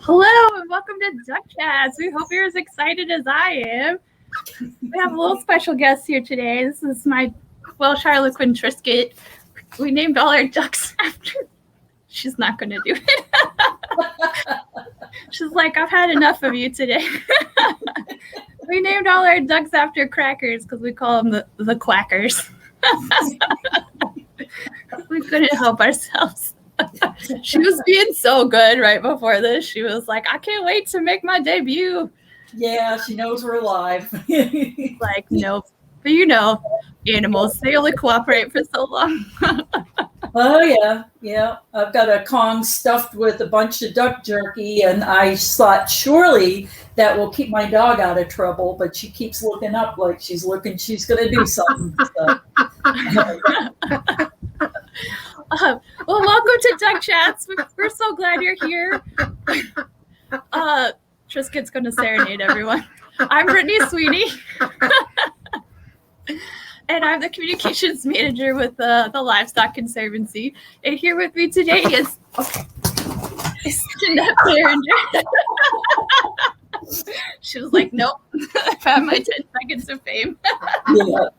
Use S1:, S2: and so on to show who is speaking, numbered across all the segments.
S1: Hello and welcome to Duck Chats. We hope you're as excited as I am. We have a little special guest here today. This is my Welsh Harlequin Triscuit. We named all our ducks after. She's not going to do it. She's like, I've had enough of you today. We named all our ducks after crackers because we call them the quackers. We couldn't help ourselves. She was being so good right before this. She was like, I can't wait to make my debut.
S2: Yeah, she knows we're live.
S1: Like, nope. But you know, animals, they only cooperate for so long.
S2: Oh, yeah. I've got a Kong stuffed with a bunch of duck jerky, and I thought surely that will keep my dog out of trouble, but she keeps looking up like she's going to do something. So.
S1: Well, welcome to Duck Chats. We're so glad you're here. Triscuit's going to serenade everyone. I'm Brittany Sweeney. And I'm the communications manager with the Livestock Conservancy. And here with me today is Jeannette Beranger. She was like, nope, I've had my 10 seconds of fame.
S2: Yeah.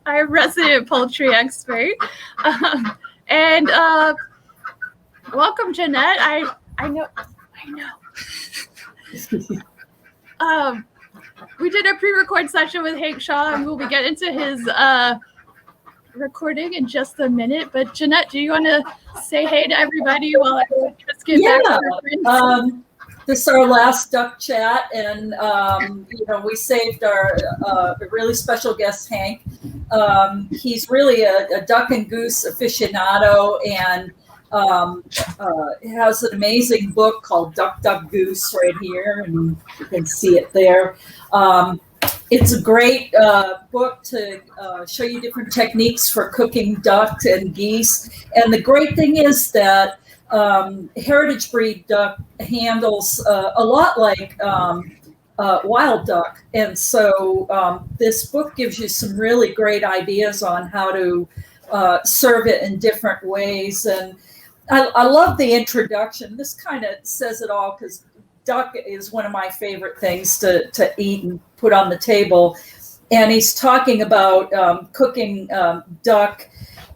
S1: Our resident poultry expert. And welcome, Jeannette. I know. We did a pre-record session with Hank Shaw, and we'll be getting into his recording in just a minute. But Jeannette, do you want to say hey to everybody while I just get back to reference?
S2: This is our last duck chat, and we saved our really special guest, Hank. He's really a duck and goose aficionado, and has an amazing book called Duck, Duck, Goose right here, and you can see it there. It's a great book to show you different techniques for cooking duck and geese. And the great thing is that heritage breed duck handles a lot like wild duck. And so this book gives you some really great ideas on how to serve it in different ways. And I love the introduction. This kind of says it all because duck is one of my favorite things to eat and put on the table. And he's talking about cooking duck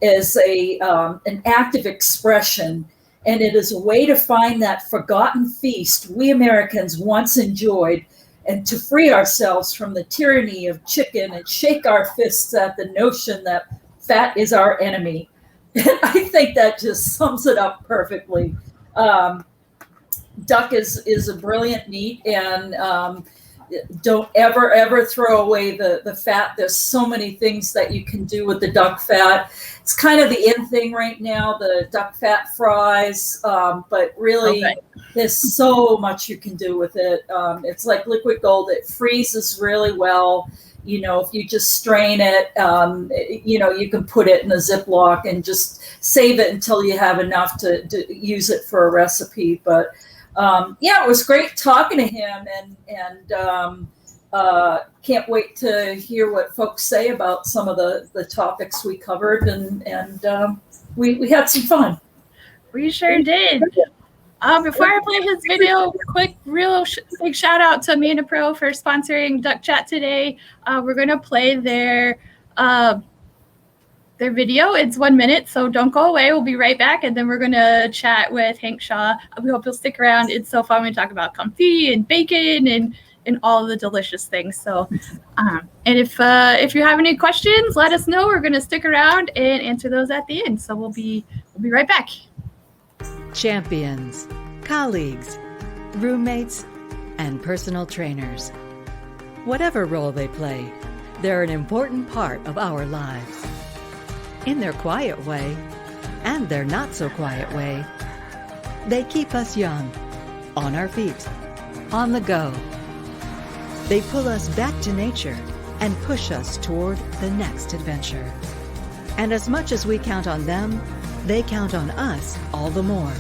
S2: as an active expression. And it is a way to find that forgotten feast we Americans once enjoyed, and to free ourselves from the tyranny of chicken and shake our fists at the notion that fat is our enemy. I think that just sums it up perfectly. Duck is a brilliant meat, and don't ever throw away the fat. There's so many things that you can do with the duck fat. It's kind of the in thing right now, the duck fat fries, but really there's so much you can do with it. It's like liquid gold. It freezes really well. You know, if you just strain it, you can put it in a Ziploc and just save it until you have enough to use it for a recipe. But it was great talking to him, and can't wait to hear what folks say about some of the topics we covered, and we had some fun.
S1: We sure did. Before I play his video, quick, big shout out to Amanda Pro for sponsoring Duck Chat today. We're going to play their video. It's 1 minute, so don't go away. We'll be right back, and then we're going to chat with Hank Shaw. We hope you'll stick around. It's so fun. We talk about comfy and bacon and all the delicious things. So, and if you have any questions, let us know. We're going to stick around and answer those at the end. So we'll be right back.
S3: Champions, colleagues, roommates, and personal trainers. Whatever role they play, they're an important part of our lives. In their quiet way, and their not-so-quiet way, they keep us young, on our feet, on the go. They pull us back to nature and push us toward the next adventure. And as much as we count on them, they count on us all the more.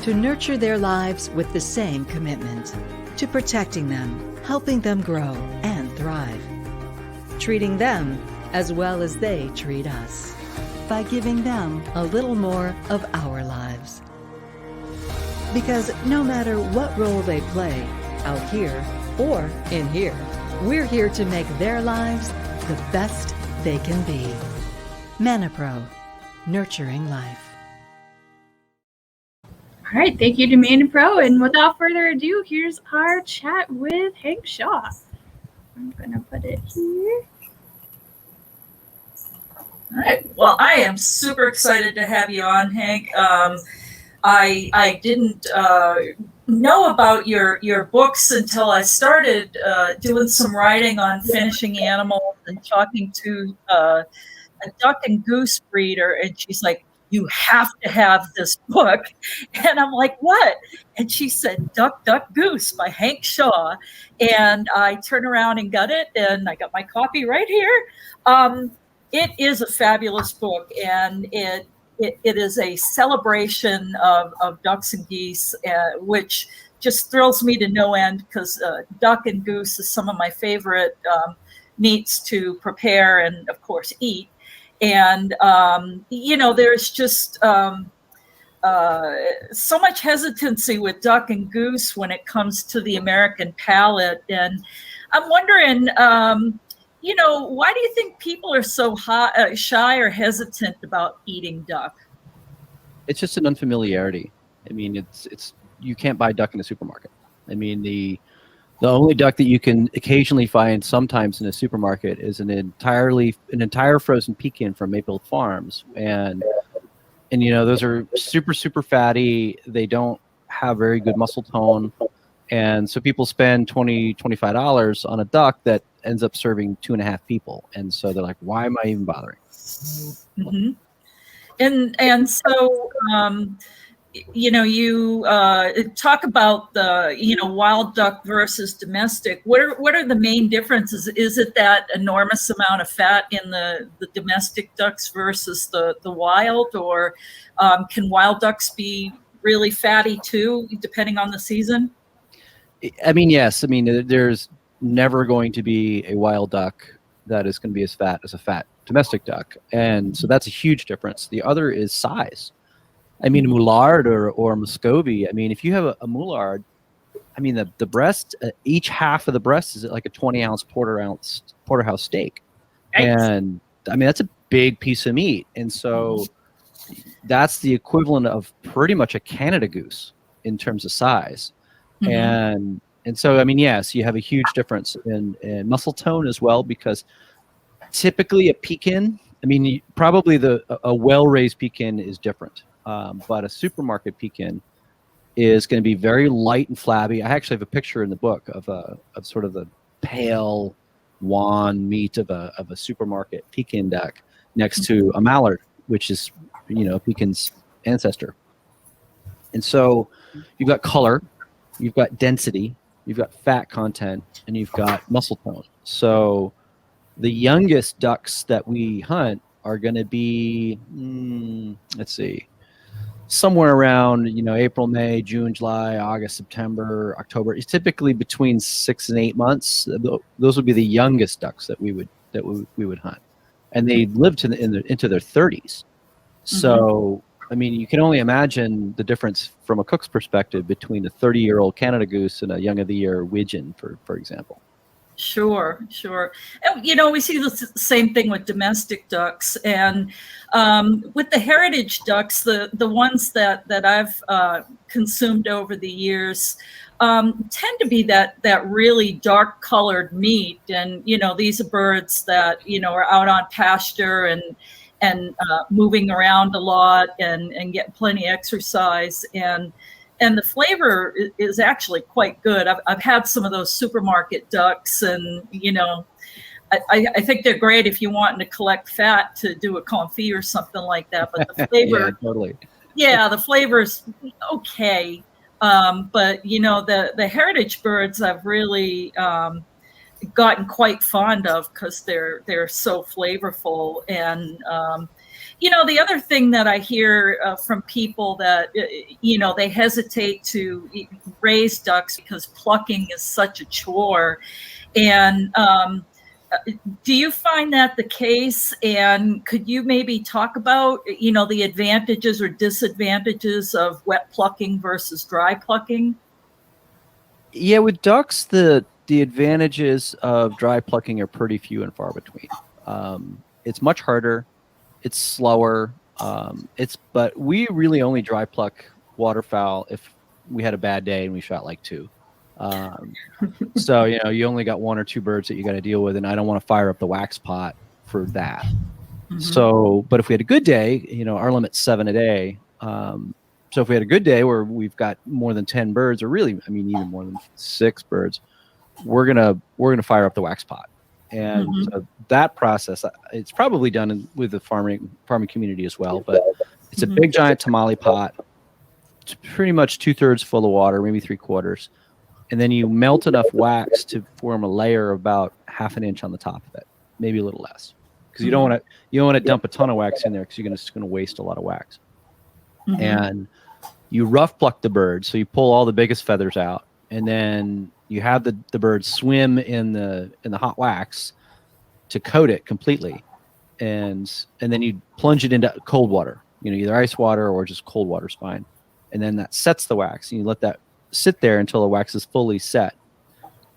S3: To nurture their lives with the same commitment, to protecting them, helping them grow and thrive. Treating them as well as they treat us, by giving them a little more of our lives. Because no matter what role they play, out here or in here, we're here to make their lives the best they can be. ManaPro, nurturing life.
S1: All right, thank you to ManaPro. And without further ado, here's our chat with Hank Shaw. I'm going to put it here.
S2: All right. Well, I am super excited to have you on, Hank. I didn't know about your books until I started doing some writing on finishing animals and talking to a duck and goose breeder, and she's like, "You have to have this book." And I'm like, "What?" And she said, "Duck, Duck, Goose" by Hank Shaw. And I turned around and got it, and I got my copy right here. It is a fabulous book, and it is a celebration of ducks and geese, which just thrills me to no end, because duck and goose is some of my favorite meats to prepare and, of course, eat. And, there's just so much hesitancy with duck and goose when it comes to the American palate. And I'm wondering, why do you think people are so shy or hesitant about eating duck?
S4: It's just an unfamiliarity. I mean, it's you can't buy duck in a supermarket. I mean, the only duck that you can occasionally find sometimes in a supermarket is an entire frozen pecan from Mayfield Farms, and those are super fatty. They don't have very good muscle tone, and so people spend $25 on a duck that ends up serving 2.5 people, and so they're like, why am I even bothering?
S2: Mm-hmm. And so you talk about the wild duck versus domestic. What are the main differences? Is it that enormous amount of fat in the domestic ducks versus the wild, or can wild ducks be really fatty too, depending on the season?
S4: I mean, yes. I mean, there's never going to be a wild duck that is going to be as fat as a fat domestic duck, and so that's a huge difference. The other is size. I mean, a Moulard or Muscovy. I mean, if you have a Moulard, I mean, the breast, each half of the breast is like a 20-ounce porterhouse steak, and I mean that's a big piece of meat, and so that's the equivalent of pretty much a Canada goose in terms of size. Mm-hmm. And so, I mean, yes, you have a huge difference in muscle tone as well, because typically a pecan, I mean, probably a well-raised pecan is different, but a supermarket pecan is going to be very light and flabby. I actually have a picture in the book of sort of the pale, wan meat of a supermarket pecan duck next to a mallard, which is, pecan's ancestor. And so you've got color, you've got density, you've got fat content, and you've got muscle tone. So the youngest ducks that we hunt are going to be, let's see, somewhere around, April, May, June, July, August, September, October. It's typically between 6 and 8 months. Those would be the youngest ducks that we would hunt, and they live into their 30s. So, I mean, you can only imagine the difference from a cook's perspective between a 30-year-old Canada goose and a young of the year widgeon, for example.
S2: Sure. And, we see the same thing with domestic ducks, and with the heritage ducks, the ones that I've consumed over the years tend to be that really dark colored meat. And, these are birds that, are out on pasture and moving around a lot and get plenty of exercise, and the flavor is actually quite good. I've had some of those supermarket ducks, and I think they're great if you want to collect fat to do a confit or something like that. But the flavor,
S4: yeah, totally.
S2: Yeah, the flavor's okay. But the heritage birds I've really gotten quite fond of, because they're so flavorful. And the other thing that I hear from people that they hesitate to raise ducks because plucking is such a chore, and do you find that the case? And could you maybe talk about, the advantages or disadvantages of wet plucking versus dry plucking?
S4: Yeah, with ducks, the advantages of dry plucking are pretty few and far between. It's much harder. It's slower. But we really only dry pluck waterfowl if we had a bad day and we shot like 2. So, you only got 1 or 2 birds that you got to deal with, and I don't want to fire up the wax pot for that. Mm-hmm. So, but if we had a good day, our limit's 7 a day. So if we had a good day where we've got more than 10 birds, or really, even more than 6 birds, we're gonna fire up the wax pot. And so that process, it's probably done with the farming community as well, but it's a big giant tamale pot. It's pretty much 2/3 full of water, maybe 3/4. And then you melt enough wax to form a layer about 1/2 inch on the top of it, maybe a little less, because you don't want to dump a ton of wax in there, because you're just going to waste a lot of wax. And you rough pluck the bird, so you pull all the biggest feathers out, and then you have the bird swim in the hot wax to coat it completely, and then you plunge it into cold water, either ice water or just cold water's fine, and then that sets the wax, and you let that sit there until the wax is fully set,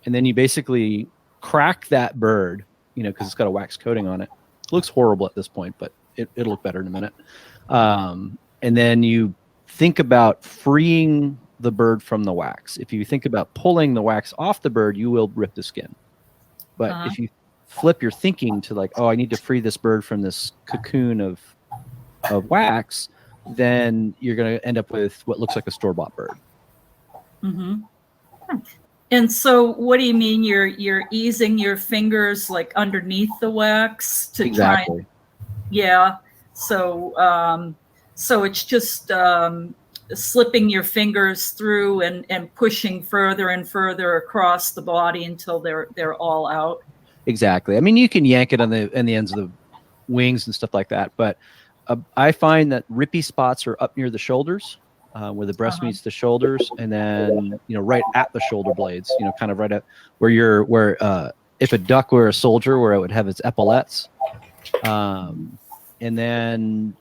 S4: and then you basically crack that bird, because it's got a wax coating on it. It looks horrible at this point, but it'll look better in a minute. And then you think about freeing the bird from the wax. If you think about pulling the wax off the bird, you will rip the skin. But if you flip your thinking to like, I need to free this bird from this cocoon of wax, then you're going to end up with what looks like a store-bought bird.
S2: And so what do you mean you're easing your fingers like underneath the wax to try and, so it's just slipping your fingers through and pushing further and further across the body until they're all out.
S4: Exactly. You can yank it on the ends of the wings and stuff like that, but I find that rippy spots are up near the shoulders, where the breast meets the shoulders, and then right at the shoulder blades, kind of right at where if a duck were a soldier, where it would have its epaulets. And then,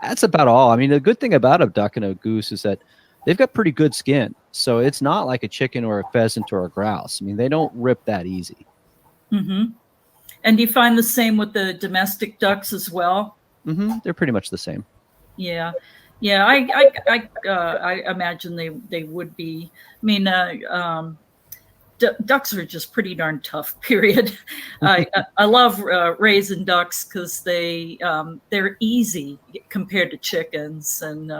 S4: that's about all. The good thing about a duck and a goose is that they've got pretty good skin. So it's not like a chicken or a pheasant or a grouse. They don't rip that easy. And
S2: do you find the same with the domestic ducks as well?
S4: They're pretty much the same.
S2: Yeah. Yeah. I imagine they would be. Ducks are just pretty darn tough, period. I love raising ducks because they're easy compared to chickens. And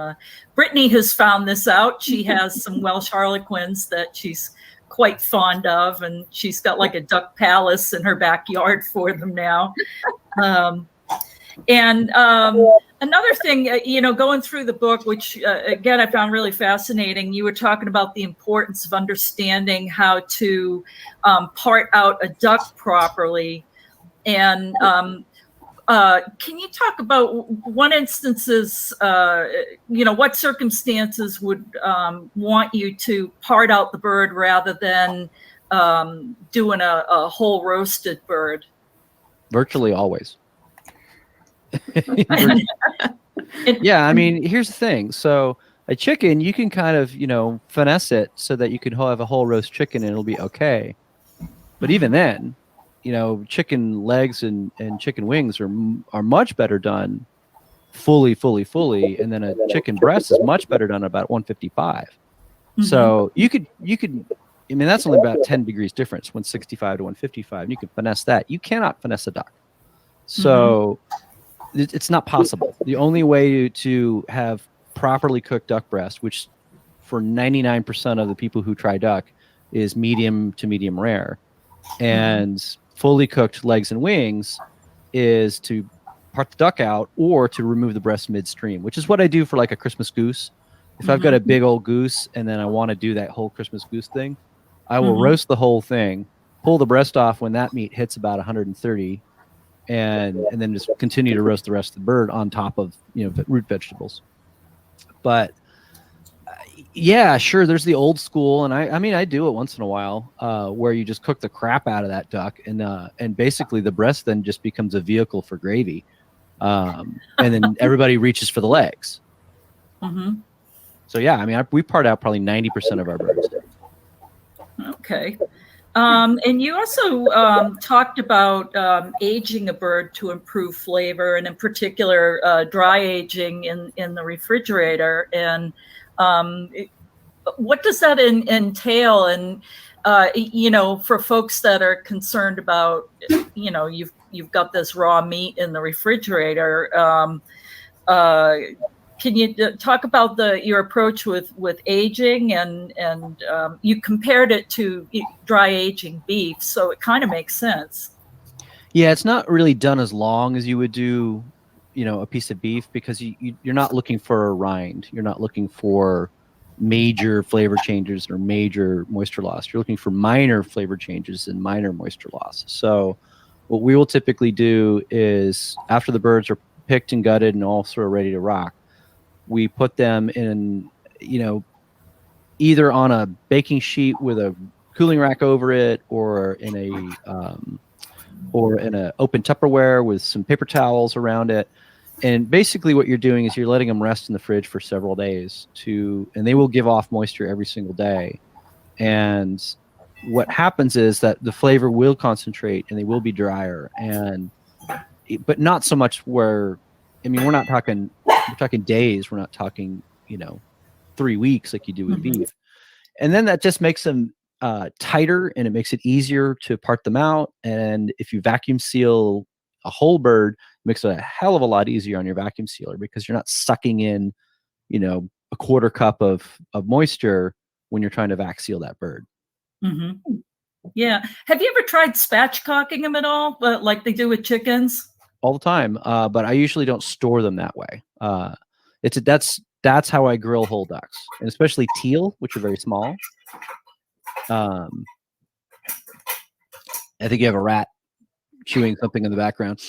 S2: Brittany has found this out. She has some Welsh Harlequins that she's quite fond of, and she's got like a duck palace in her backyard for them now. Another thing, going through the book, which again I found really fascinating, you were talking about the importance of understanding how to part out a duck properly. And can you talk about what instances, what circumstances would want you to part out the bird rather than doing a whole roasted bird?
S4: Virtually always. Yeah, here's the thing. So a chicken, you can kind of, finesse it so that you can have a whole roast chicken and it'll be okay. But even then, chicken legs and chicken wings are much better done fully. And then a chicken breast is much better done about 155. So you could, that's only about 10 degrees difference, 165 to 155. And you can finesse that. You cannot finesse a duck. So it's not possible. The only way to have properly cooked duck breast, which for 99% of the people who try duck is medium to medium rare, and fully cooked legs and wings is to part the duck out or to remove the breast midstream, which is what I do for like a Christmas goose. If I've got a big old goose and then I want to do that whole Christmas goose thing, I will roast the whole thing, pull the breast off when that meat hits about 130, and then just continue to roast the rest of the bird on top of root vegetables. But Yeah, sure. There's the old school, and I mean, I do it once in a while, where you just cook the crap out of that duck, and basically the breast then just becomes a vehicle for gravy, and then everybody reaches for the legs.
S2: Mm-hmm.
S4: So yeah, I mean, we part out probably 90% of our birds.
S2: Okay. And you also talked about aging a bird to improve flavor, and in particular, dry aging in the refrigerator. And what does that entail? And for folks that are concerned about, you've got this raw meat in the refrigerator. Can you talk about your approach with aging, and you compared it to dry aging beef, so it kind of makes sense.
S4: Yeah, it's not really done as long as you would do, a piece of beef, because you're not looking for a rind. You're not looking for major flavor changes or major moisture loss. You're looking for minor flavor changes and minor moisture loss. So what we will typically do is, after the birds are picked and gutted and all sort of ready to rock, we put them in, either on a baking sheet with a cooling rack over it, or in an open Tupperware with some paper towels around it. And basically what you're doing is you're letting them rest in the fridge for several days and they will give off moisture every single day. And what happens is that the flavor will concentrate and they will be drier, but not so much where, I mean, we're talking days. We're not talking, 3 weeks like you do with beef. And then that just makes them tighter, and it makes it easier to part them out. And if you vacuum seal a whole bird, it makes it a hell of a lot easier on your vacuum sealer, because you're not sucking in, a quarter cup of moisture when you're trying to vac seal that bird.
S2: Mm-hmm. Yeah. Have you ever tried spatchcocking them at all, like they do with chickens?
S4: All the time, but I usually don't store them that way. That's how I grill whole ducks, and especially teal, which are very small. I think you have a rat chewing something in the background.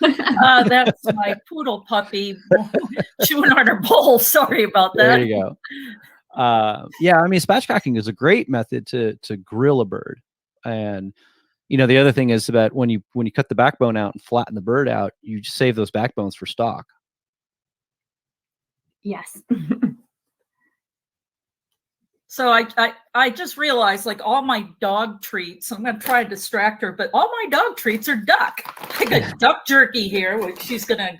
S2: That's my poodle puppy chewing on her bowl. Sorry about that.
S4: There you go. Yeah, I mean, spatchcocking is a great method to grill a bird. And the other thing is that when you cut the backbone out and flatten the bird out, you just save those backbones for stock.
S1: Yes.
S2: So I just realized, like, all my dog treats, I'm going to try to distract her, but all my dog treats are duck. I got duck jerky here, which she's going to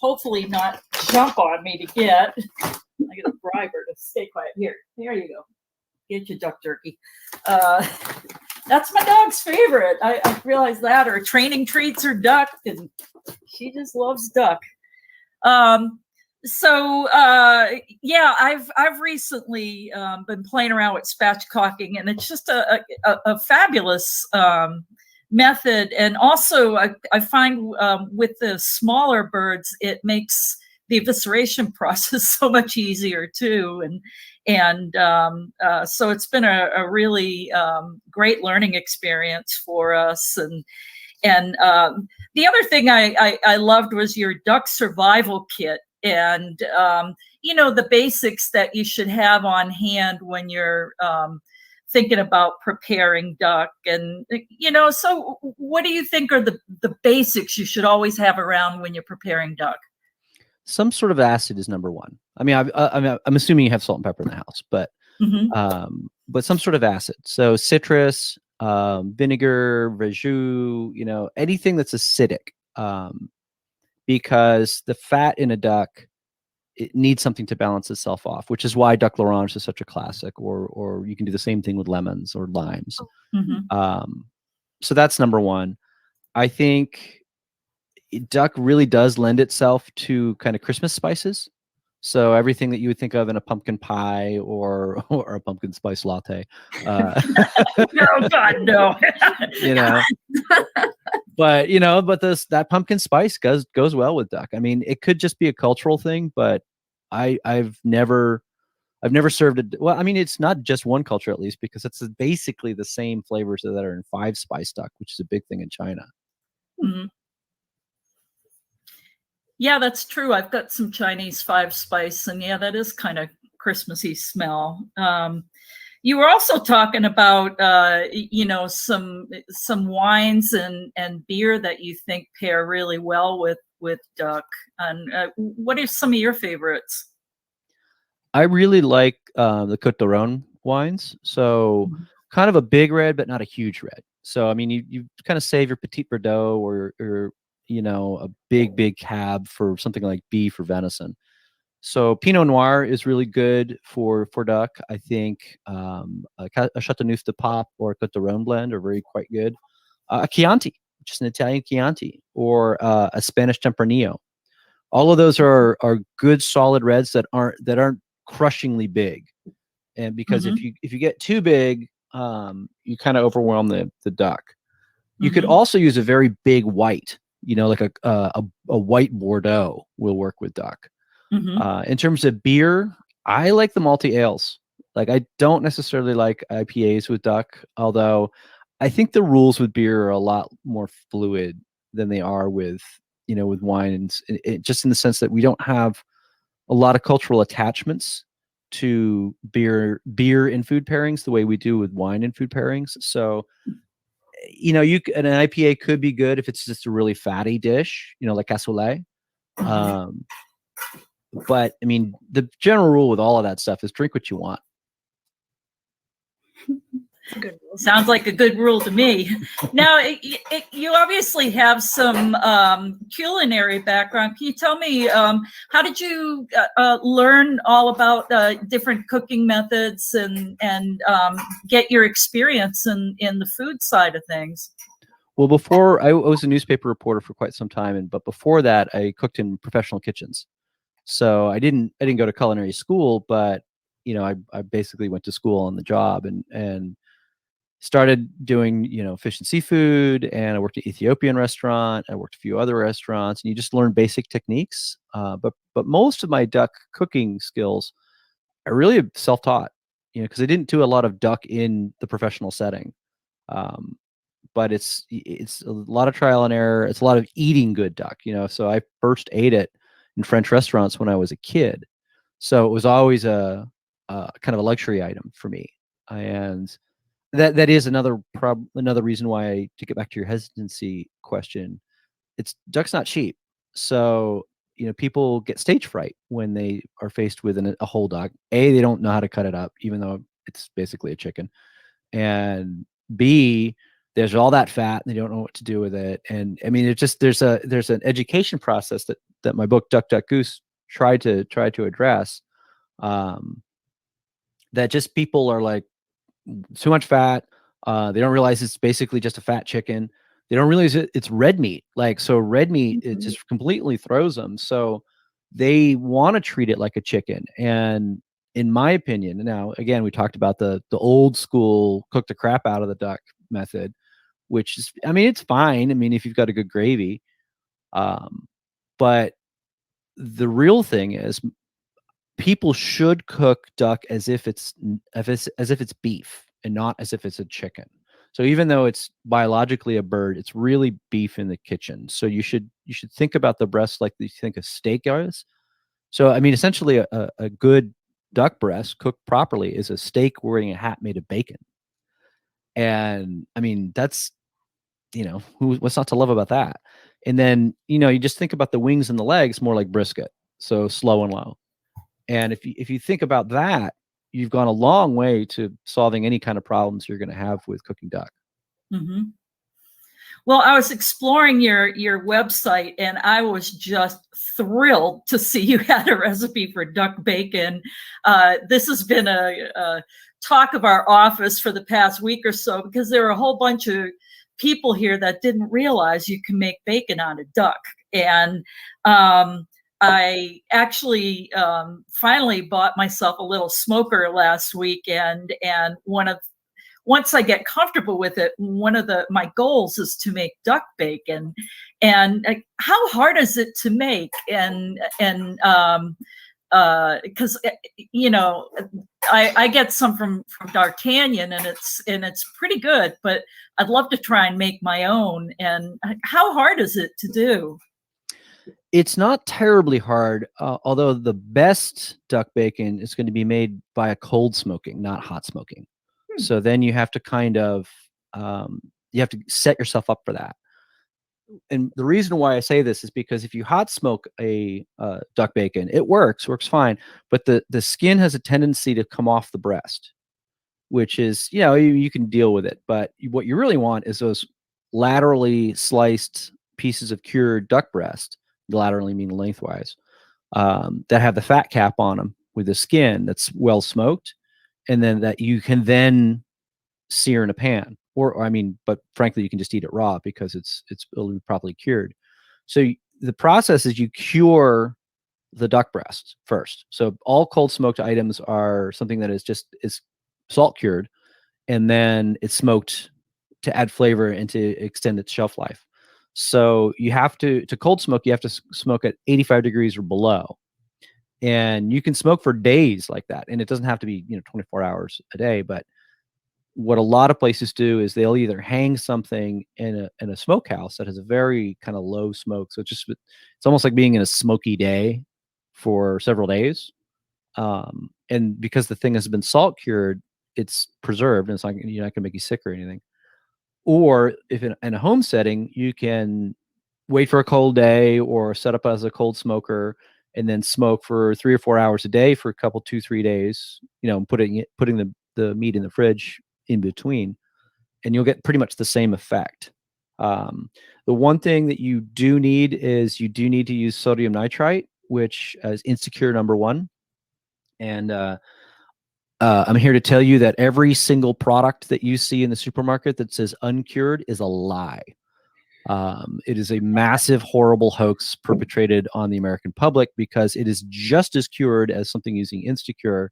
S2: hopefully not jump on me to get. I got to bribe her to stay quiet. Here you go. Get your duck jerky. That's my dog's favorite. I realized that. Her training treats are duck, and she just loves duck. Yeah, I've recently been playing around with spatchcocking, and it's just a fabulous method. And also, I find with the smaller birds, it makes the evisceration process so much easier too. And so it's been a really great learning experience for us. And the other thing I loved was your duck survival kit. And, the basics that you should have on hand when you're thinking about preparing duck. And, so what do you think are the basics you should always have around when you're preparing duck?
S4: Some sort of acid is number one. I mean, I'm assuming you have salt and pepper in the house, but some sort of acid. So citrus, vinegar, verjus, anything that's acidic. Because the fat in a duck, it needs something to balance itself off, which is why duck l'orange is such a classic, or you can do the same thing with lemons or limes. So that's number one. I think duck really does lend itself to kind of Christmas spices. So everything that you would think of in a pumpkin pie or a pumpkin spice latte.
S2: No, God, no.
S4: But that pumpkin spice goes well with duck. I mean, it could just be a cultural thing, but I've never served it. Well, I mean, it's not just one culture, at least, because it's basically the same flavors that are in 5-spice duck, which is a big thing in China.
S2: Mm-hmm. Yeah, that's true. I've got some Chinese 5-spice, and yeah, that is kind of Christmassy smell. You were also talking about, some wines and beer that you think pair really well with duck. And what are some of your favorites?
S4: I really like the Côte d'Aron wines. So kind of a big red, but not a huge red. So I mean, you kind of save your Petit Verdot or a big cab for something like beef or venison. So Pinot Noir is really good for duck. I think a Chateauneuf de Pape or a Côte d'Aron blend are quite good. A Chianti, just an Italian Chianti, or a Spanish Tempranillo. All of those are good solid reds that aren't crushingly big. And because if you get too big, you kind of overwhelm the duck. You could also use a very big white, like a white Bordeaux will work with duck. In terms of beer, I like the malty ales. Like, I don't necessarily like IPAs with duck, although I think the rules with beer are a lot more fluid than they are with wine, and just in the sense that we don't have a lot of cultural attachments to beer in food pairings the way we do with wine in food pairings. So, an IPA could be good if it's just a really fatty dish, like cassoulet. But I mean, the general rule with all of that stuff is drink what you want.
S2: Good. Sounds like a good rule to me. Now, you obviously have some culinary background. Can you tell me, how did you learn all about different cooking methods and get your experience in the food side of things?
S4: Well, before I was a newspaper reporter for quite some time, but before that, I cooked in professional kitchens. So I didn't go to culinary school, but I basically went to school on the job and started doing fish and seafood, and I worked at an Ethiopian restaurant. I worked a few other restaurants, and you just learn basic techniques. But most of my duck cooking skills are really self-taught, because I didn't do a lot of duck in the professional setting. But it's a lot of trial and error. It's a lot of eating good duck, So I first ate it in French restaurants when I was a kid, so it was always a kind of a luxury item for me. And that is another reason why, to get back to your hesitancy question, duck's not cheap. So people get stage fright when they are faced with a whole duck. A, they don't know how to cut it up, even though it's basically a chicken, and B, there's all that fat and they don't know what to do with it. And I mean, it's just there's an education process that my book Duck Duck Goose tried to address, that just people are like, too much fat. They don't realize it's basically just a fat chicken. They don't realize it's red meat. So red meat, it just completely throws them. So they want to treat it like a chicken. And in my opinion, now again, we talked about the old school cook the crap out of the duck method, which is, I mean, it's fine. I mean, if you've got a good gravy, but the real thing is, people should cook duck as if it's beef and not as if it's a chicken. So even though it's biologically a bird, it's really beef in the kitchen. So you should think about the breast like you think a steak is. So I mean, essentially, a good duck breast cooked properly is a steak wearing a hat made of bacon. And I mean, that's what's not to love about that? And then you just think about the wings and the legs more like brisket, so slow and low. And if you think about that, you've gone a long way to solving any kind of problems you're going to have with cooking duck.
S2: Mm-hmm. Well, I was exploring your website, and I was just thrilled to see you had a recipe for duck bacon. This has been a talk of our office for the past week or so, because there are a whole bunch of people here that didn't realize you can make bacon out of duck. And I actually finally bought myself a little smoker last weekend, and once I get comfortable with it, one of my goals is to make duck bacon. And how hard is it to make? And because I get some from D'Artagnan, and it's pretty good, but I'd love to try and make my own. And how hard is it to do?
S4: It's not terribly hard, although the best duck bacon is going to be made by a cold smoking, not hot smoking. So then you have to kind of you have to set yourself up for that. And the reason why I say this is because if you hot smoke a duck bacon, it works fine, but the skin has a tendency to come off the breast, which is, you know, you can deal with it. But what you really want is those laterally sliced pieces of cured duck breast, laterally meaning lengthwise, that have the fat cap on them with the skin that's well smoked, and then that you can then sear in a pan. Or I mean, but frankly, you can just eat it raw because it'll be properly cured. So the process is you cure the duck breast first. So all cold smoked items are something that is salt cured, and then it's smoked to add flavor and to extend its shelf life. So you have to cold smoke, you have to smoke at 85 degrees or below. And you can smoke for days like that. And it doesn't have to be, 24 hours a day, but what a lot of places do is they'll either hang something in a smokehouse that has a very kind of low smoke. So it's almost like being in a smoky day for several days. And because the thing has been salt cured, it's preserved, and it's not going to make you sick or anything. Or if in a home setting, you can wait for a cold day or set up as a cold smoker and then smoke for 3 or 4 hours a day for a couple, 2-3 days, putting the meat in the fridge in between, and you'll get pretty much the same effect. The one thing that you do need is you do need to use sodium nitrite, which is insecure number 1. And I'm here to tell you that every single product that you see in the supermarket that says uncured is a lie. It is a massive, horrible hoax perpetrated on the American public because it is just as cured as something using Instacure,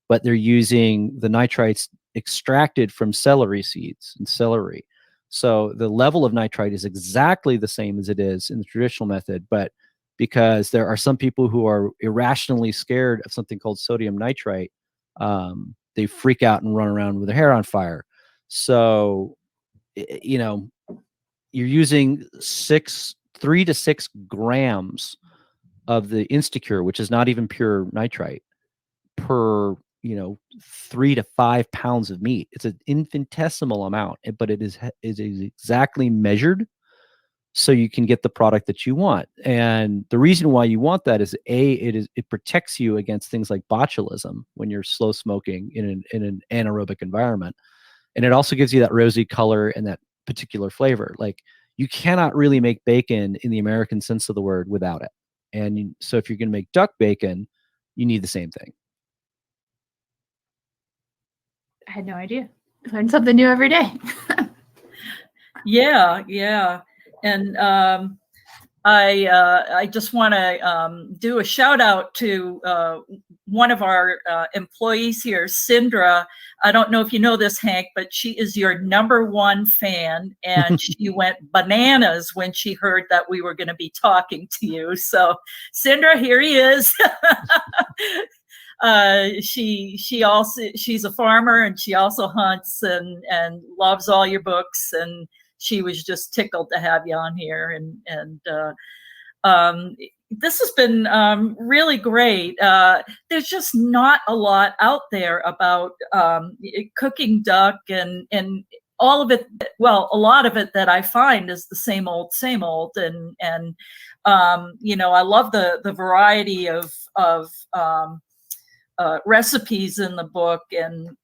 S4: but they're using the nitrites extracted from celery seeds and celery. So the level of nitrite is exactly the same as it is in the traditional method, but because there are some people who are irrationally scared of something called sodium nitrite, they freak out and run around with their hair on fire. So, you're using 3 to 6 grams of the Instacure, which is not even pure nitrite, per 3 to 5 pounds of meat. It's an infinitesimal amount, but it is exactly measured so you can get the product that you want. And the reason why you want that is it protects you against things like botulism when you're slow smoking in an anaerobic environment, and it also gives you that rosy color and that particular flavor. Like, you cannot really make bacon in the American sense of the word without it. And so if you're going to make duck bacon, you need the same thing.
S1: I had no idea. Learn something new every day.
S2: Yeah. And I just want to do a shout out to one of our employees here, Sindra. I don't know if you know this, Hank, but she is your #1 fan, and she went bananas when she heard that we were going to be talking to you. So, Sindra, here he is. She's a farmer, and she also hunts and loves all your books, and she was just tickled to have you on here. And this has been really great. There's just not a lot out there about cooking duck, and all of it. Well, a lot of it that I find is the same old. And I love the variety of recipes in the book, and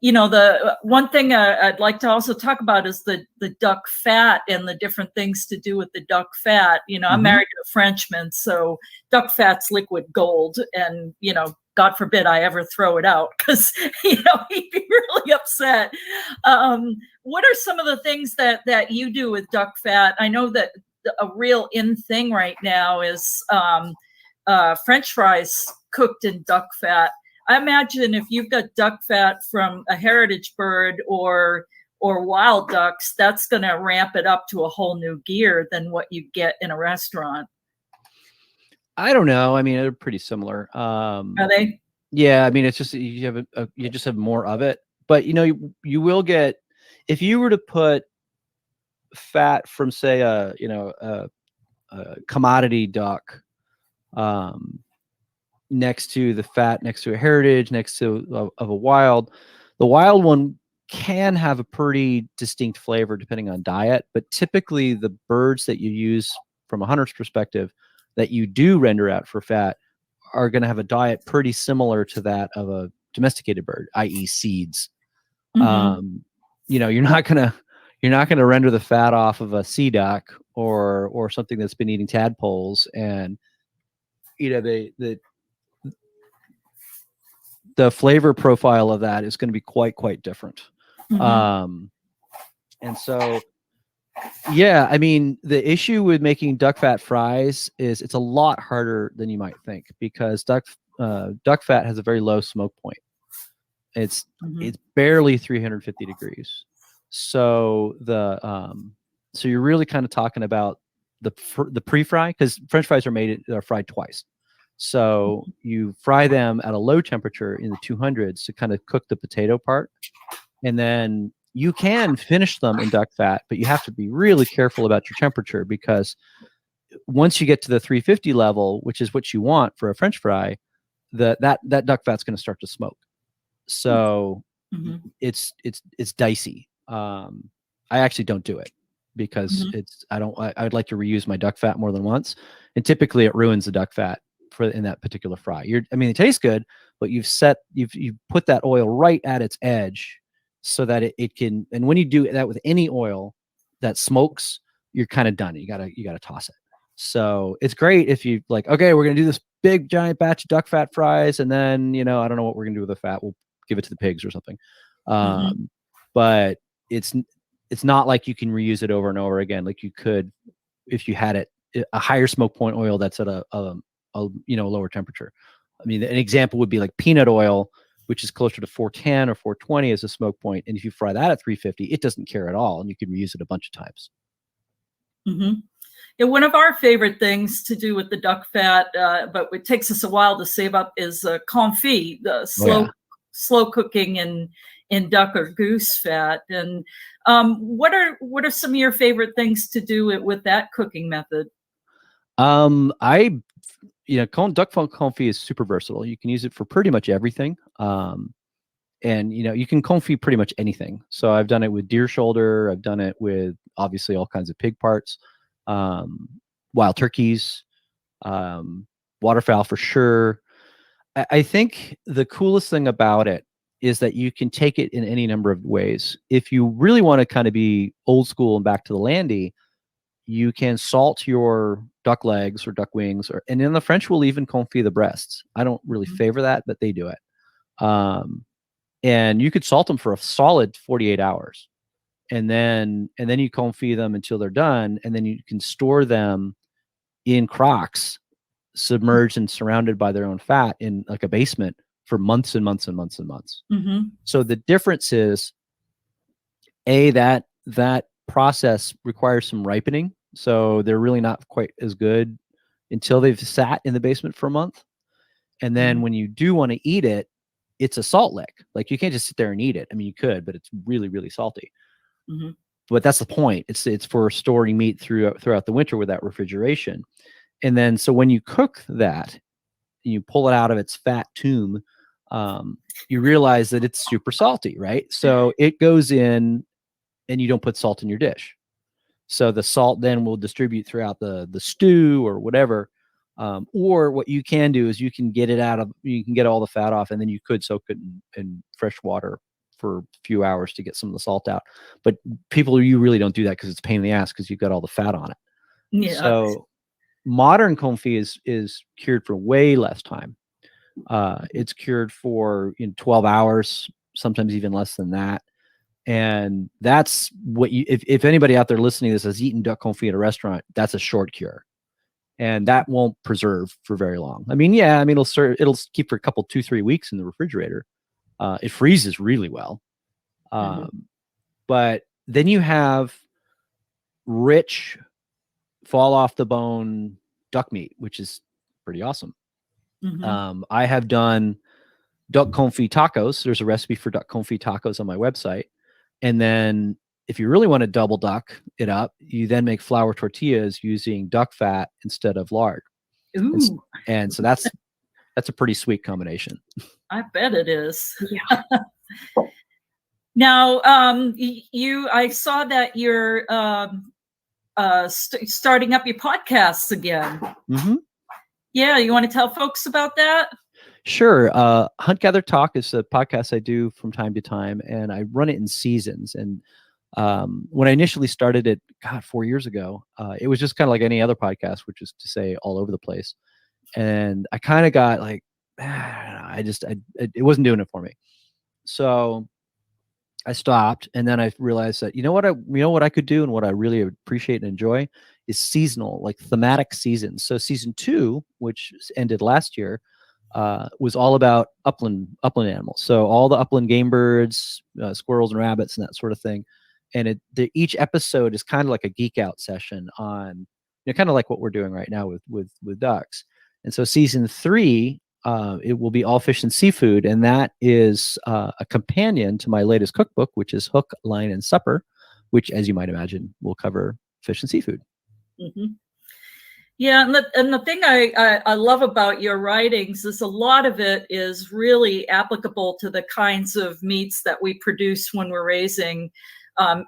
S2: the one thing I'd like to also talk about is the duck fat and the different things to do with the duck fat. I'm married to a Frenchman, so duck fat's liquid gold, and God forbid I ever throw it out, because he'd be really upset. What are some of the things that you do with duck fat? I know that a real in thing right now is French fries cooked in duck fat. I imagine if you've got duck fat from a heritage bird or wild ducks, that's going to ramp it up to a whole new gear than what you get in a restaurant.
S4: I don't know. I mean, they're pretty similar.
S2: Are they?
S4: Yeah. I mean, it's just you just have more of it. But you will get, if you were to put fat from, say, a commodity duck next to the fat, next to a heritage, next to of a wild. The wild one can have a pretty distinct flavor depending on diet, but typically the birds that you use from a hunter's perspective that you do render out for fat are going to have a diet pretty similar to that of a domesticated bird, i.e. seeds. You know, you're not gonna render the fat off of a sea duck or something that's been eating tadpoles, and you know the flavor profile of that is going to be quite different. And so, yeah, I mean, the issue with making duck fat fries is it's a lot harder than you might think, because duck fat has a very low smoke point. It's barely 350 degrees. So so you're really kind of talking about the pre-fry, because French fries are fried twice. So you fry them at a low temperature in the 200s to kind of cook the potato part, and then you can finish them in duck fat, but you have to be really careful about your temperature, because once you get to the 350 level, which is what you want for a French fry, that duck fat's going to start to smoke. So it's dicey. I actually don't do it because I would like to reuse my duck fat more than once, and typically it ruins the duck fat in that particular fry. I mean, it tastes good, but you've put that oil right at its edge so that it can. And when you do that with any oil that smokes, you're kind of done. You gotta toss it. So it's great if you like, okay, we're gonna do this big giant batch of duck fat fries, and then I don't know what we're gonna do with the fat. We'll give it to the pigs or something. But it's not like you can reuse it over and over again like you could if you had a higher smoke point oil that's at a lower temperature. I mean, an example would be like peanut oil, which is closer to 410 or 420 as a smoke point, and if you fry that at 350, it doesn't care at all, and you can reuse it a bunch of times.
S2: Yeah, one of our favorite things to do with the duck fat, but it takes us a while to save up, is confit, the slow cooking in duck or goose fat. And what are some of your favorite things to do with that cooking method?
S4: Duck confit is super versatile. You can use it for pretty much everything. And you can confit pretty much anything. So I've done it with deer shoulder. I've done it with obviously all kinds of pig parts, wild turkeys, waterfowl for sure. I think the coolest thing about it is that you can take it in any number of ways. If you really want to kind of be old school and back to the landy, you can salt your duck legs or duck wings, and then the French will even confit the breasts. I don't really favor that, but they do it. And you could salt them for a solid 48 hours. And then you confit them until they're done, and then you can store them in crocks, submerged and surrounded by their own fat in like a basement for months and months and months and months. So the difference is, that process requires some ripening, so they're really not quite as good until they've sat in the basement for a month. And then when you do want to eat it, it's a salt lick. Like, you can't just sit there and eat it. I mean, you could, but it's really, really salty. But that's the point. It's for storing meat throughout the winter with that refrigeration. And then so when you cook that, and you pull it out of its fat tomb, you realize that it's super salty, right? So it goes in, and you don't put salt in your dish. So the salt then will distribute throughout the stew or whatever. Or what you can do is you can get all the fat off, and then you could soak it in fresh water for a few hours to get some of the salt out. But you really don't do that because it's a pain in the ass because you've got all the fat on it. Yeah. So modern confit is cured for way less time. It's cured for 12 hours, sometimes even less than that. And that's what if anybody out there listening to this has eaten duck confit at a restaurant, that's a short cure. And that won't preserve for very long. I mean, it'll keep for a couple, 2-3 weeks in the refrigerator. It freezes really well. But then you have rich, fall off the bone duck meat, which is pretty awesome. I have done duck confit tacos. There's a recipe for duck confit tacos on my website. And then if you really want to double duck it up, you then make flour tortillas using duck fat instead of lard.
S2: Ooh,
S4: And so that's a pretty sweet combination.
S2: I bet it is.
S1: Yeah.
S2: Now, I saw that you're starting up your podcasts again.
S4: Mm-hmm.
S2: Yeah, you want to tell folks about that?
S4: Sure. Hunt Gather Talk is a podcast I do from time to time, and I run it in seasons. And when I initially started it, 4 years ago, it was just kind of like any other podcast, which is to say all over the place. And I kind of got like, it wasn't doing it for me. So I stopped, and then I realized that what I could do, and what I really appreciate and enjoy is seasonal, like thematic seasons. So season 2, which ended last year, was all about upland animals. So all the upland game birds, squirrels and rabbits and that sort of thing. And each episode is kind of like a geek out session on, kind of like what we're doing right now with ducks. And so season 3, it will be all fish and seafood, and that is a companion to my latest cookbook, which is Hook, Line, and Supper, which, as you might imagine, will cover fish and seafood.
S2: Mm-hmm. Yeah, and the thing I love about your writings is a lot of it is really applicable to the kinds of meats that we produce when we're raising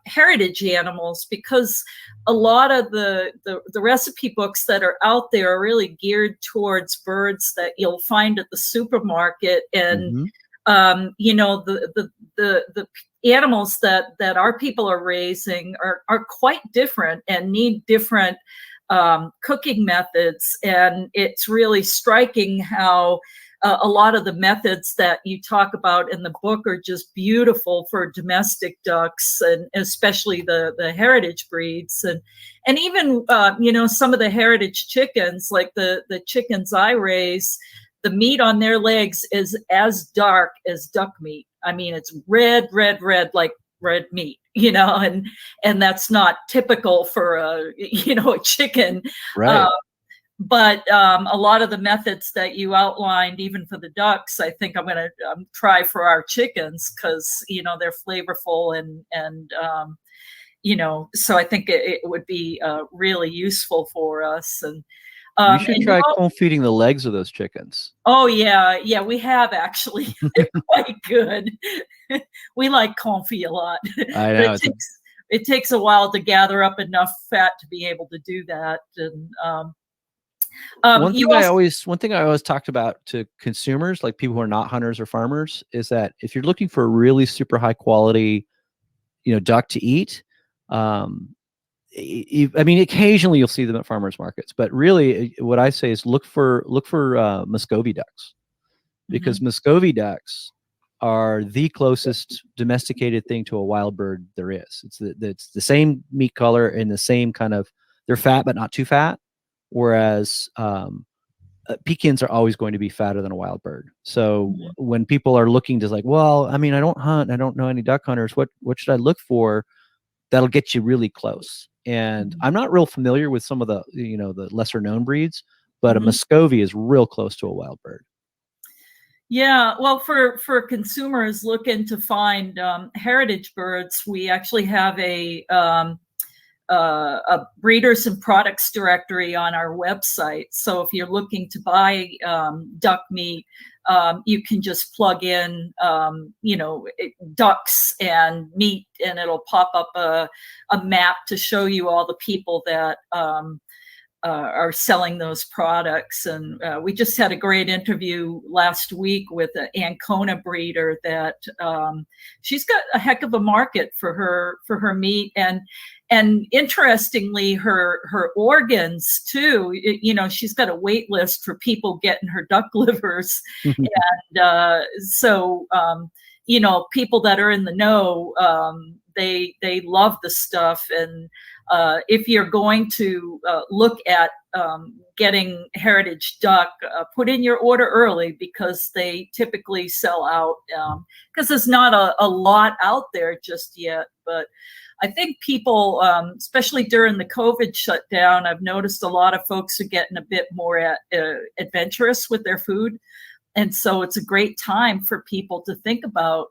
S2: heritage animals, because a lot of the recipe books that are out there are really geared towards birds that you'll find at the supermarket, and the animals that our people are raising are quite different and need different cooking methods. And it's really striking how a lot of the methods that you talk about in the book are just beautiful for domestic ducks, and especially the heritage breeds, and even some of the heritage chickens, like the chickens I raise, the meat on their legs is as dark as duck meat. I mean, it's red like red meat, and that's not typical for a chicken.
S4: Right.
S2: But a lot of the methods that you outlined, even for the ducks, I think I'm going to try for our chickens, because they're flavorful and so I think it would be really useful for us. And
S4: you should try feeding the legs of those chickens.
S2: Oh yeah, we have actually. They're quite good. We like confit a lot.
S4: I know.
S2: It takes a while to gather up enough fat to be able to do that. And one
S4: thing I always talked about to consumers, like people who are not hunters or farmers, is that if you're looking for a really super high quality, duck to eat, occasionally you'll see them at farmers markets, but really what I say is look for Muscovy ducks, because Muscovy ducks are the closest domesticated thing to a wild bird there is. It's the same meat color and the same kind of, they're fat but not too fat. Whereas pekins are always going to be fatter than a wild bird. So when people are looking to I don't hunt, I don't know any duck hunters, what should I look for that'll get you really close? And I'm not real familiar with some of the the lesser known breeds, but a Muscovy is real close to a wild bird.
S2: Yeah, well, for consumers looking to find heritage birds, we actually have a breeders and products directory on our website. So if you're looking to buy duck meat, you can just plug in, ducks and meat, and it'll pop up a map to show you all the people that are selling those products. And we just had a great interview last week with an Ancona breeder that she's got a heck of a market for her meat, and interestingly, her organs too. She's got a wait list for people getting her duck livers, and so people that are in the know, they love the stuff. And if you're going to look at getting heritage duck, put in your order early, because they typically sell out, because there's not a lot out there just yet. But I think people, especially during the COVID shutdown, I've noticed a lot of folks are getting a bit more adventurous with their food. And so it's a great time for people to think about,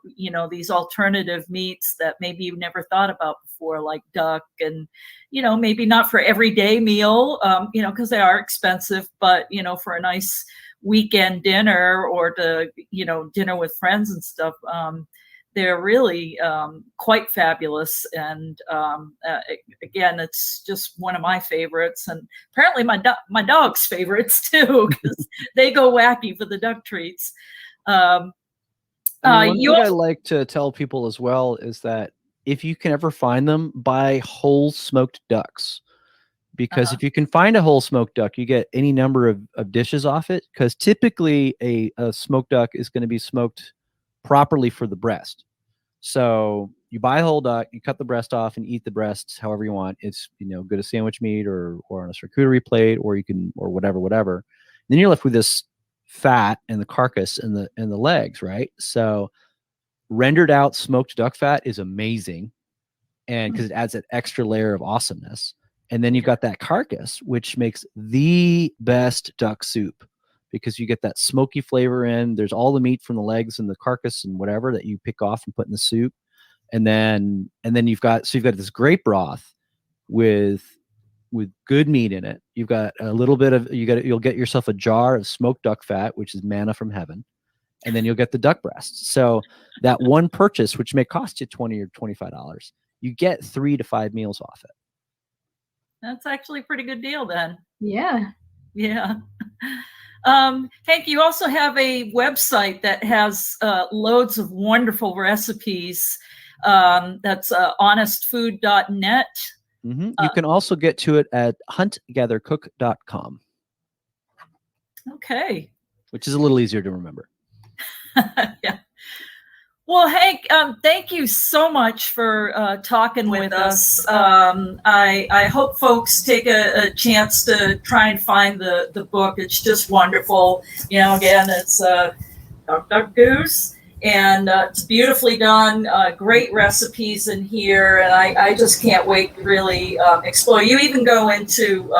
S2: these alternative meats that maybe you never thought about before, like duck, and, maybe not for everyday meal, because they are expensive, but, for a nice weekend dinner or to, dinner with friends and stuff. They're really quite fabulous. And again, it's just one of my favorites, and apparently my dog's favorites too, because they go wacky for the duck treats.
S4: One thing I like to tell people as well is that if you can ever find them, buy whole smoked ducks. Because if you can find a whole smoked duck, you get any number of dishes off it. Because typically a smoked duck is going to be smoked properly for the breast. So you buy a whole duck, you cut the breast off and eat the breasts however you want. It's, good as sandwich meat or on a charcuterie plate, or whatever. And then you're left with this fat and the carcass and the legs, right? So rendered out smoked duck fat is amazing, and because it adds that extra layer of awesomeness. And then you've got that carcass, which makes the best duck soup, because you get that smoky flavor in. There's all the meat from the legs and the carcass and whatever that you pick off and put in the soup. And then you've got this great broth with good meat in it. You've got a little bit of, you'll get yourself a jar of smoked duck fat, which is manna from heaven. And then you'll get the duck breasts. So that one purchase, which may cost you $20 or $25, you get 3 to 5 meals off it.
S2: That's actually a pretty good deal then.
S1: Yeah.
S2: Yeah. Hank, you also have a website that has loads of wonderful recipes. That's honestfood.net.
S4: Mm-hmm. You can also get to it at huntgathercook.com.
S2: Okay.
S4: Which is a little easier to remember.
S2: Yeah. Well, Hank, thank you so much for talking with us. I hope folks take a chance to try and find the book. It's just wonderful. Again, it's Duck Duck Goose, and it's beautifully done. Great recipes in here, and I just can't wait to really explore. You even go into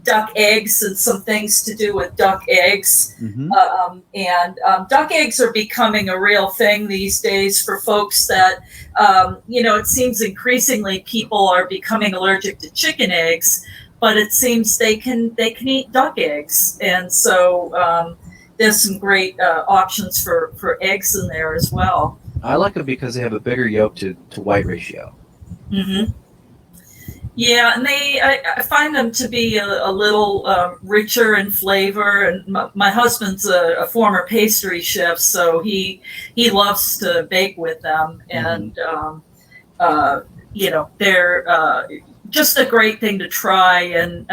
S2: duck eggs and some things to do with duck eggs.
S4: Mm-hmm.
S2: Duck eggs are becoming a real thing these days for folks that, it seems increasingly people are becoming allergic to chicken eggs, but it seems they can eat duck eggs. And so there's some great options for eggs in there as well.
S4: I like them because they have a bigger yolk to white ratio.
S2: Mm-hmm. Yeah, and I find them to be a little richer in flavor. And my husband's a former pastry chef, so he loves to bake with them. And they're just a great thing to try. And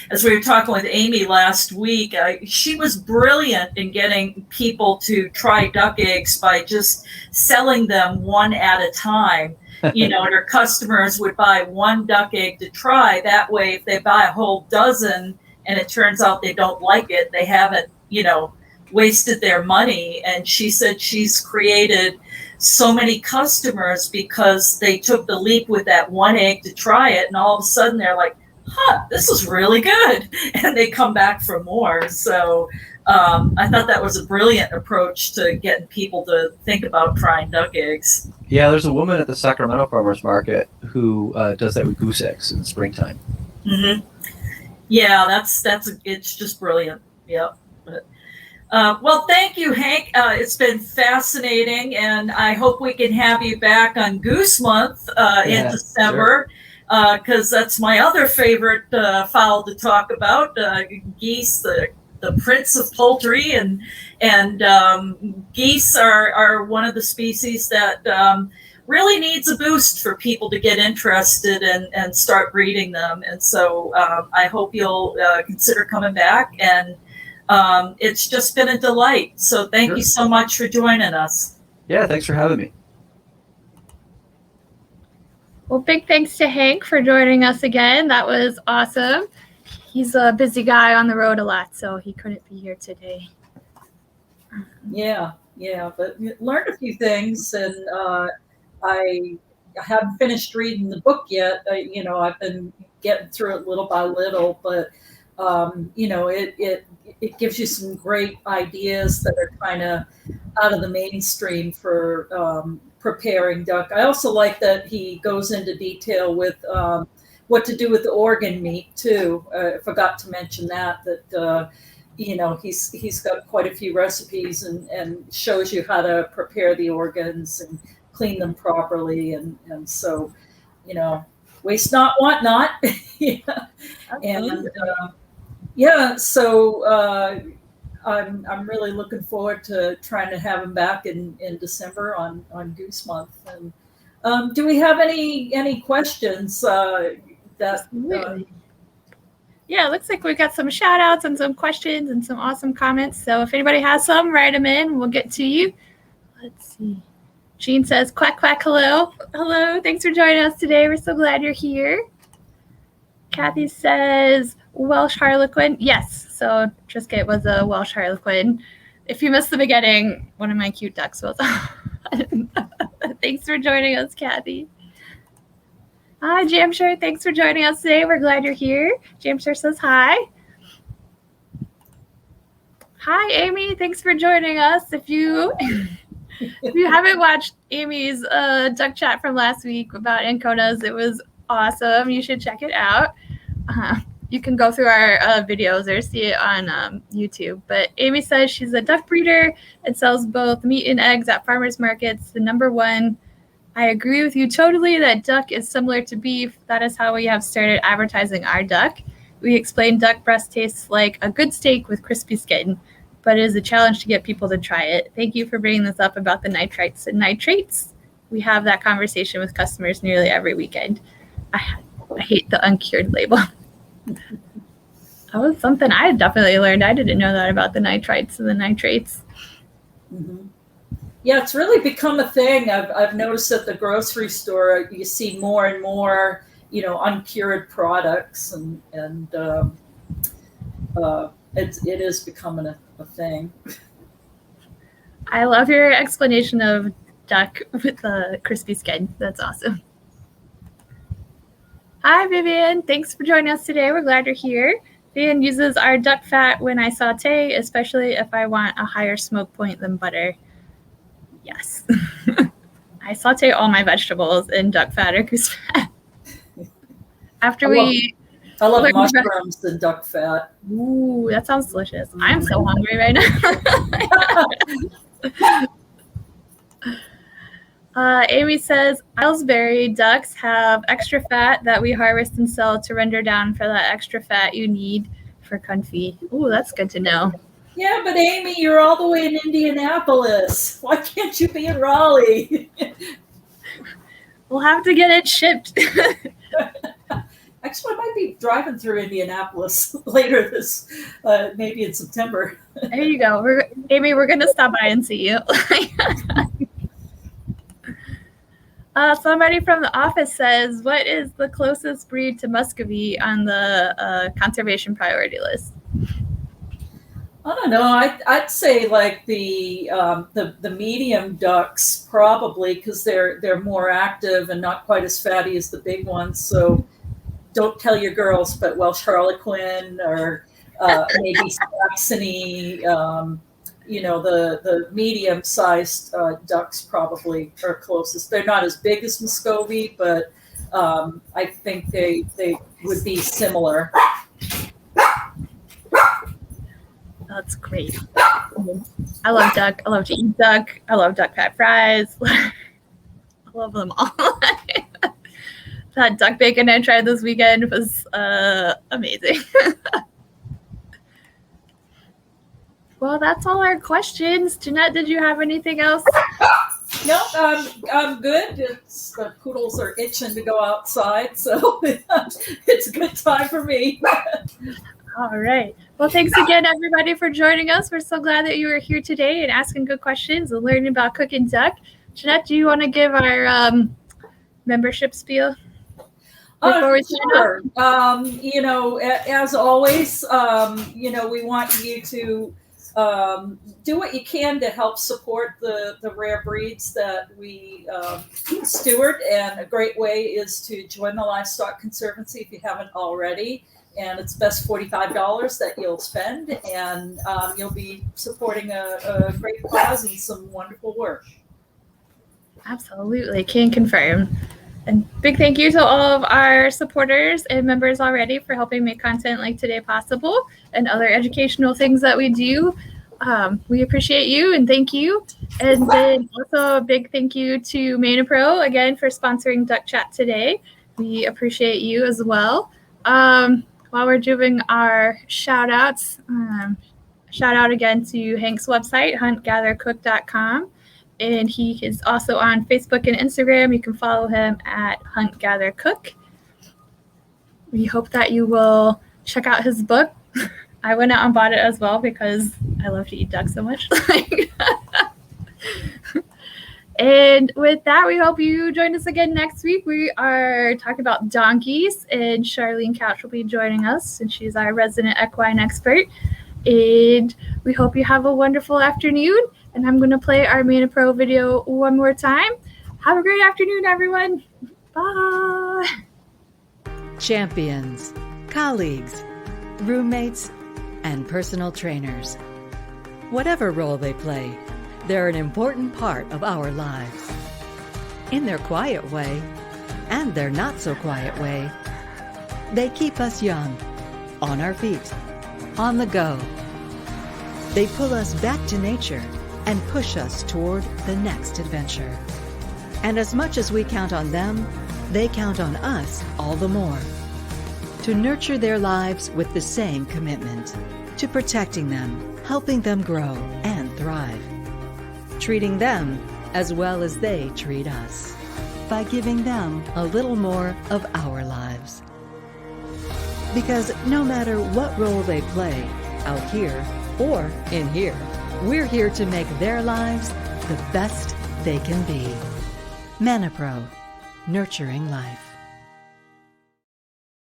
S2: as we were talking with Amy last week, she was brilliant in getting people to try duck eggs by just selling them one at a time. And her customers would buy one duck egg to try. That way, if they buy a whole dozen and it turns out they don't like it, they haven't, wasted their money. And she said she's created so many customers because they took the leap with that one egg to try it. And all of a sudden they're like, this is really good. And they come back for more. So I thought that was a brilliant approach to getting people to think about trying duck eggs.
S4: Yeah, there's a woman at the Sacramento Farmers Market who does that with goose eggs in the springtime.
S2: Mm-hmm. Yeah, it's just brilliant. Yep. Well, thank you, Hank. It's been fascinating, and I hope we can have you back on Goose Month in December, because that's my other favorite fowl to talk about, geese, the prince of poultry, and geese are one of the species that really needs a boost for people to get interested and start breeding them. And so I hope you'll consider coming back, and it's just been a delight. So thank you so much for joining us.
S4: Yeah, thanks for having me.
S1: Well, big thanks to Hank for joining us again. That was awesome. He's a busy guy on the road a lot, so he couldn't be here today.
S2: Yeah, but learned a few things, and I haven't finished reading the book yet. I've been getting through it little by little, but it gives you some great ideas that are kind of out of the mainstream for preparing duck. I also like that he goes into detail with what to do with the organ meat too. I forgot to mention that he's got quite a few recipes and shows you how to prepare the organs and clean them properly. And so, waste not, want not. Yeah. And so I'm really looking forward to trying to have him back in December on Goose Month. And do we have any questions?
S1: Yeah, it looks like we got some shout outs and some questions and some awesome comments. So if anybody has some, write them in. We'll get to you. Let's see. Jean says, quack, quack, hello. Hello. Thanks for joining us today. We're so glad you're here. Kathy says, Welsh Harlequin. Yes. So Triscuit was a Welsh Harlequin. If you missed the beginning, one of my cute ducks was. Thanks for joining us, Kathy. Hi, Jamshire. Thanks for joining us today. We're glad you're here. Jamshire says hi. Hi, Amy. Thanks for joining us. If you haven't watched Amy's duck chat from last week about Anconas, it was awesome. You should check it out. You can go through our videos or see it on YouTube. But Amy says she's a duck breeder and sells both meat and eggs at farmers markets. The number one. I agree with you totally that duck is similar to beef. That is how we have started advertising our duck. We explain duck breast tastes like a good steak with crispy skin, but it is a challenge to get people to try it. Thank you for bringing this up about the nitrites and nitrates. We have that conversation with customers nearly every weekend. I hate the uncured label. That was something I definitely learned. I didn't know that about the nitrites and the nitrates.
S2: Mm-hmm. Yeah, it's really become a thing. I've noticed at the grocery store, you see more and more, uncured products, and it is becoming a thing.
S1: I love your explanation of duck with the crispy skin. That's awesome. Hi, Vivian. Thanks for joining us today. We're glad you're here. Vivian uses our duck fat when I saute, especially if I want a higher smoke point than butter. Yes. I saute all my vegetables in duck fat or goose fat.
S2: I love mushrooms and duck fat.
S1: Ooh, that sounds delicious. I'm so hungry right now. Amy says, Aylesbury ducks have extra fat that we harvest and sell to render down for that extra fat you need for confit. Ooh, that's good to know.
S2: Yeah, but Amy, you're all the way in Indianapolis. Why can't you be in Raleigh?
S1: We'll have to get it shipped.
S2: Actually, I might be driving through Indianapolis later maybe in September.
S1: There you go. Amy, we're going to stop by and see you. Somebody from the office says, what is the closest breed to Muscovy on the conservation priority list?
S2: I don't know. I'd say like the medium ducks probably, because they're more active and not quite as fatty as the big ones. So don't tell your girls, but Welsh Harlequin or maybe Saxony. The medium-sized ducks probably are closest. They're not as big as Muscovy, but I think they would be similar.
S1: That's great. I love duck. I love to eat duck. I love duck fat fries. I love them all. That duck bacon I tried this weekend was amazing. Well, that's all our questions. Jeannette, did you have anything else?
S2: No, I'm good. The poodles are itching to go outside, so it's a good time for me.
S1: All right. Well, thanks again, everybody, for joining us. We're so glad that you were here today and asking good questions and learning about cooking duck. Jeannette, do you want to give our membership spiel?
S2: Sure. As always, we want you to do what you can to help support the rare breeds that we steward. And a great way is to join the Livestock Conservancy if you haven't already. and it's best $45 that you'll spend, and you'll be supporting a great cause and some wonderful work.
S1: Absolutely, can confirm. And big thank you to all of our supporters and members already for helping make content like today possible and other educational things that we do. We appreciate you and thank you. And then also a big thank you to ManaPro again for sponsoring Duck Chat today. We appreciate you as well. While we're doing our shout outs, shout out again to Hank's website, huntgathercook.com. And he is also on Facebook and Instagram. You can follow him at huntgathercook. We hope that you will check out his book. I went out and bought it as well because I love to eat duck so much. And with that, we hope you join us again next week. We are talking about donkeys, and Charlene Couch will be joining us, and she's our resident equine expert. And we hope you have a wonderful afternoon. And I'm going to play our ManaPro video one more time. Have a great afternoon, everyone. Bye.
S3: Champions, colleagues, roommates, and personal trainers. Whatever role they play, they're an important part of our lives. In their quiet way, and their not-so-quiet way, they keep us young, on our feet, on the go. They pull us back to nature and push us toward the next adventure. And as much as we count on them, they count on us all the more. To nurture their lives with the same commitment, to protecting them, helping them grow and thrive. Treating them as well as they treat us, by giving them a little more of our lives. Because no matter what role they play, out here or in here, we're here to make their lives the best they can be. ManaPro, nurturing life.